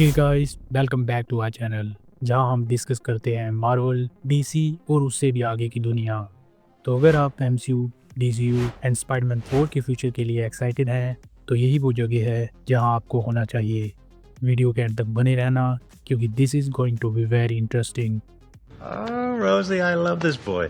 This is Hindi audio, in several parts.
Hey guys, welcome back to our channel जहां हम डिस्कस करते हैं मार्वल, डीसी और उससे भी आगे की दुनिया। तो अगर आप एमसीयू, डीसीयू एंड स्पाइडरमैन 4 के फ्यूचर के लिए एक्साइटेड हैं तो यही वो जगह है जहां आपको होना चाहिए। वीडियो के एंड तक बने रहना क्योंकि this is going to be very interesting. Oh, Rosie, I love this boy.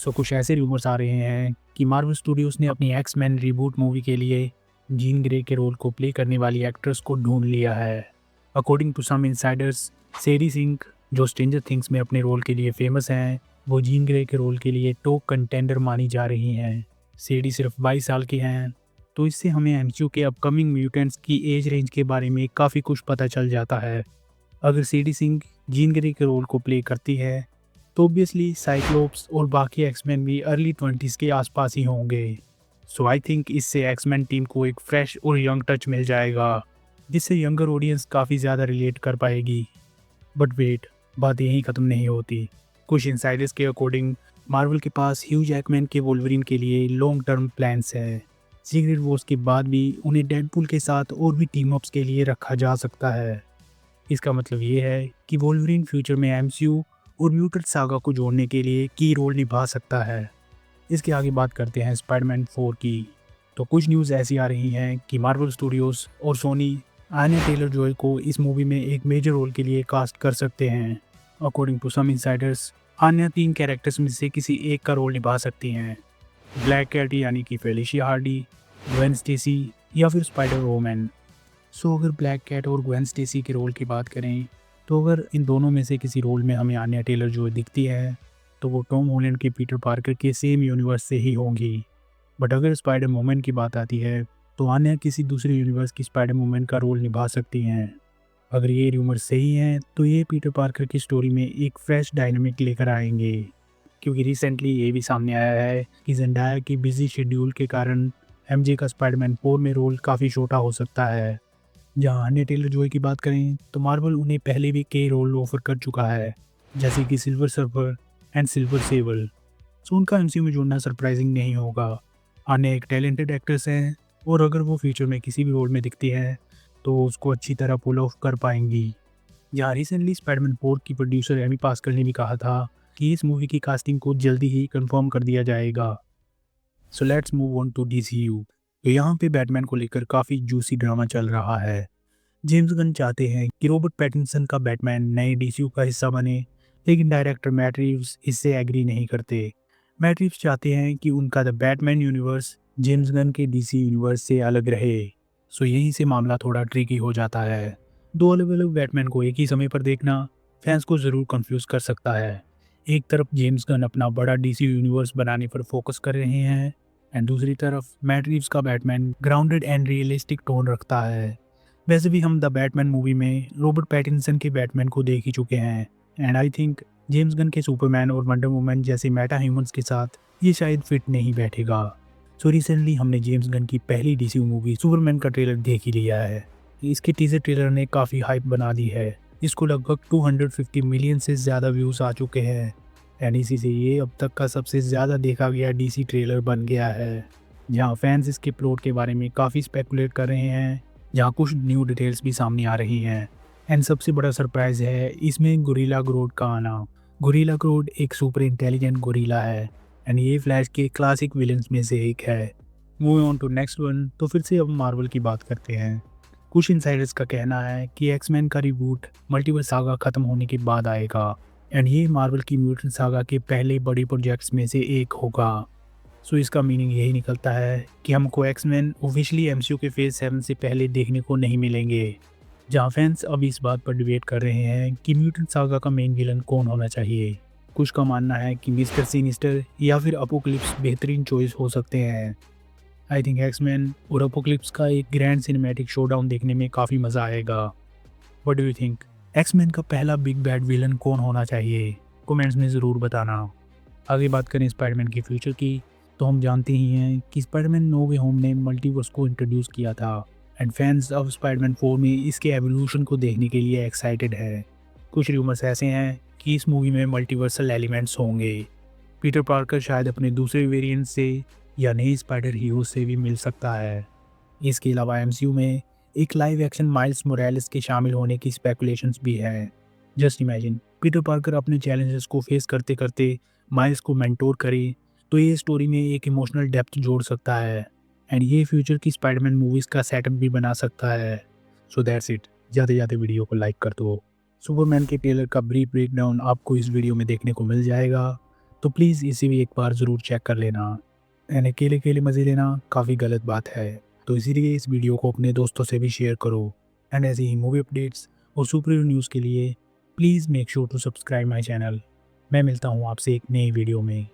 कुछ ऐसे रूमर्स आ रहे हैं कि मार्वल स्टूडियोज ने अपनी एक्स-मैन रीबूट मूवी के लिए जीन ग्रे के रोल को प्ले करने वाली एक्ट्रेस को ढूंढ लिया है। According to some insiders, Sadie Sink जो स्ट्रेंजर थिंग्स में अपने रोल के लिए फेमस हैं, वो जीन ग्रे के रोल के लिए टॉप कंटेंडर मानी जा रही हैं। सेडी सिर्फ 22 साल की हैं, तो इससे हमें एमसीयू के अपकमिंग म्यूटेंट्स की एज रेंज के बारे में काफ़ी कुछ पता चल जाता है। अगर सेडी सिंह जीन ग्रे के रोल को प्ले करती है तो ऑब्वियसली साइक्लोप्स और बाकी एक्समैन भी अर्ली 20s के आसपास ही होंगे। सो आई थिंक इससे एक्समैन टीम को एक फ्रेश और यंग टच मिल जाएगा जिससे यंगर ऑडियंस काफ़ी ज़्यादा रिलेट कर पाएगी। बट वेट, बात यहीं ख़त्म नहीं होती। कुछ इनसाइडर्स के अकॉर्डिंग मार्वल के पास ह्यू जैकमैन के वोल्वरिन के लिए लॉन्ग टर्म प्लान्स है। सीक्रेट वॉर्स के बाद भी उन्हें डेडपूल के साथ और भी टीम अप्स के लिए रखा जा सकता है। इसका मतलब ये है कि वोल्वरिन फ्यूचर में एमसीयू और म्यूटेंट सागा को जोड़ने के लिए की रोल निभा सकता है। इसके आगे बात करते हैं स्पाइडरमैन 4 की। तो कुछ न्यूज़ ऐसी आ रही हैं कि मार्वल स्टूडियोज और सोनी आन्या टेलर जॉय को इस मूवी में एक मेजर रोल के लिए कास्ट कर सकते हैं। According to some insiders, Anya 3 characters में से किसी एक का रोल निभा सकती हैं। ब्लैक कैट यानी कि फेलिशिया हार्डी, ग्वेन स्टेसी या फिर स्पाइडर वोमैन। सो अगर ब्लैक कैट और ग्वेन स्टेसी के रोल की बात करें तो अगर इन दोनों में से किसी रोल में हमें आन्या टेलर जॉय दिखती है तो वो टॉम हॉलैंड के पीटर पार्कर के सेम यूनिवर्स से ही होंगी। बट अगर स्पाइडर वुमन की बात आती है तो आन्या किसी दूसरे यूनिवर्स की स्पाइडर वुमन का रोल निभा सकती हैं। अगर ये रूमर सही हैं तो ये पीटर पार्कर की स्टोरी में एक फ्रेश डायनामिक लेकर आएंगे, क्योंकि रिसेंटली ये भी सामने आया है कि ज़ेंडाया की बिजी शेड्यूल के कारण एमजे का स्पाइडरमैन 4 में रोल काफ़ी छोटा हो सकता है। जहाँ आन्या टेलर जॉय की बात करें तो मार्वल उन्हें पहले भी कई रोल ऑफर कर चुका है, जैसे कि Silver Surfer and Silver Sable. So उनका एमसीयू में जुड़ना सरप्राइजिंग नहीं होगा। आन्या एक टैलेंटेड एक्ट्रेस हैं और अगर वो फ्यूचर में किसी भी रोल में दिखती है तो उसको अच्छी तरह पुल ऑफ कर पाएंगी। जहाँ रिसेंटली स्पाइडरमैन 4 की प्रोड्यूसर एमी पास्कल ने भी कहा था कि इस मूवी की कास्टिंग को जल्दी ही कंफर्म कर दिया जाएगा। So let's move on to DCU. तो यहाँ पे बैटमैन को लेकर काफ़ी जूसी ड्रामा चल रहा है। जेम्स गन चाहते हैं कि रॉबर्ट पैटिंसन का बैटमैन नए डीसीयू का हिस्सा बने, लेकिन डायरेक्टर मैट रीव्स इससे एग्री नहीं करते। मैट रीव्स चाहते हैं कि उनका the Batman universe James Gunn के डीसी यूनिवर्स से अलग रहे। सो यहीं से मामला थोड़ा ट्रिकी हो जाता है। दो अलग अलग बैटमैन को एक ही समय पर देखना फैंस को ज़रूर कंफ्यूज कर सकता है। एक तरफ जेम्स गन अपना बड़ा डीसी यूनिवर्स बनाने पर फोकस कर रहे हैं एंड दूसरी तरफ मैट रीव्स का Batman grounded and realistic tone रखता है। वैसे भी हम द बैटमैन मूवी में रॉबर्ट पैटिंसन के बैटमैन को देख ही चुके हैं and I think James Gunn के सुपरमैन और वंडर वुमन जैसे मेटा ह्यूमंस के साथ ये शायद फिट नहीं बैठेगा। सो रिसेंटली हमने जेम्स गन की पहली डीसी मूवी सुपरमैन का ट्रेलर देख ही लिया है। इसके टीजर ट्रेलर ने काफ़ी हाइप बना दी है। इसको लगभग 250 मिलियन से ज़्यादा व्यूज़ आ चुके हैं एंड इसी से ये अब तक का सबसे ज़्यादा देखा गया डीसी ट्रेलर बन गया है। जहाँ फैंस इसके प्लॉट के बारे में काफ़ी स्पेकुलेट कर रहे हैं, जहाँ कुछ न्यू डिटेल्स भी सामने आ रही हैं एंड सबसे बड़ा सरप्राइज़ है इसमें गोरिल्ला ग्रोड का आना। गोरिल्ला ग्रोड एक सुपर इंटेलिजेंट गोरिल्ला है एंड ये फ्लैश के क्लासिक विलन्स में से एक है। Moving on to next one, तो फिर से अब मार्वल की बात करते हैं। कुछ इनसाइडर्स का कहना है कि एक्समैन का रिबूट मल्टीवर्स सागा खत्म होने के बाद आएगा एंड ये मार्वल की म्यूटेंट सागा के पहले बड़े प्रोजेक्ट्स में से एक होगा। सो इसका मीनिंग यही निकलता है कि हमको एक्समैन ऑफिशियली एमसीयू के फेज 7 से पहले देखने को नहीं मिलेंगे। जहाँ फैंस अब इस बात पर डिबेट कर रहे हैं कि म्यूटेंट सागा का मेन विलन कौन होना चाहिए। कुछ का मानना है कि मिस्टर सिनिस्टर या फिर अपोकलिप्स बेहतरीन चॉइस हो सकते हैं। आई थिंक एक्समैन और अपोकलिप्स का एक ग्रैंड सिनेमैटिक शोडाउन देखने में काफ़ी मज़ा आएगा। What do you think, X-Men का पहला बिग बैड विलन कौन होना चाहिए? कमेंट्स में ज़रूर बताना। आगे बात करें स्पाइडरमैन के फ्यूचर की, तो हम जानते ही हैं कि स्पाइडरमैन नो वे होम ने मल्टीवर्स को इंट्रोड्यूस किया था एंड फैंस अब स्पाइडरमैन 4 में इसके एवोल्यूशन को देखने के लिए एक्साइटेड है। कुछ रूमर्स ऐसे हैं कि इस मूवी में मल्टीवर्सल एलिमेंट्स होंगे। पीटर पार्कर शायद अपने दूसरे वेरिएंट से या नए स्पाइडर हीरो से भी मिल सकता है। इसके अलावा एमसीयू में एक लाइव एक्शन माइल्स मोरालेस के शामिल होने की स्पेकुलेशंस भी है। जस्ट इमेजिन पीटर पार्कर अपने चैलेंजेस को फेस करते करते माइल्स को मेंटोर करे, तो ये स्टोरी में एक इमोशनल डेप्थ जोड़ सकता है एंड ये फ्यूचर की स्पाइडरमैन मूवीज़ का सेटअप भी बना सकता है। So that's it. ज़्यादा से ज़्यादा वीडियो को लाइक कर दो। सुपरमैन के ट्रेलर का ब्रीफ ब्रेकडाउन आपको इस वीडियो में देखने को मिल जाएगा, तो प्लीज़ इसे भी एक बार ज़रूर चेक कर लेना। एंड अकेले अकेले मज़े लेना काफ़ी गलत बात है, तो इसीलिए इस वीडियो को अपने दोस्तों से भी शेयर करो। एंड ऐसे ही मूवी अपडेट्स और सुपर हीरो न्यूज़ के लिए please make sure to subscribe my channel. मैं मिलता हूँ आपसे एक नई वीडियो में।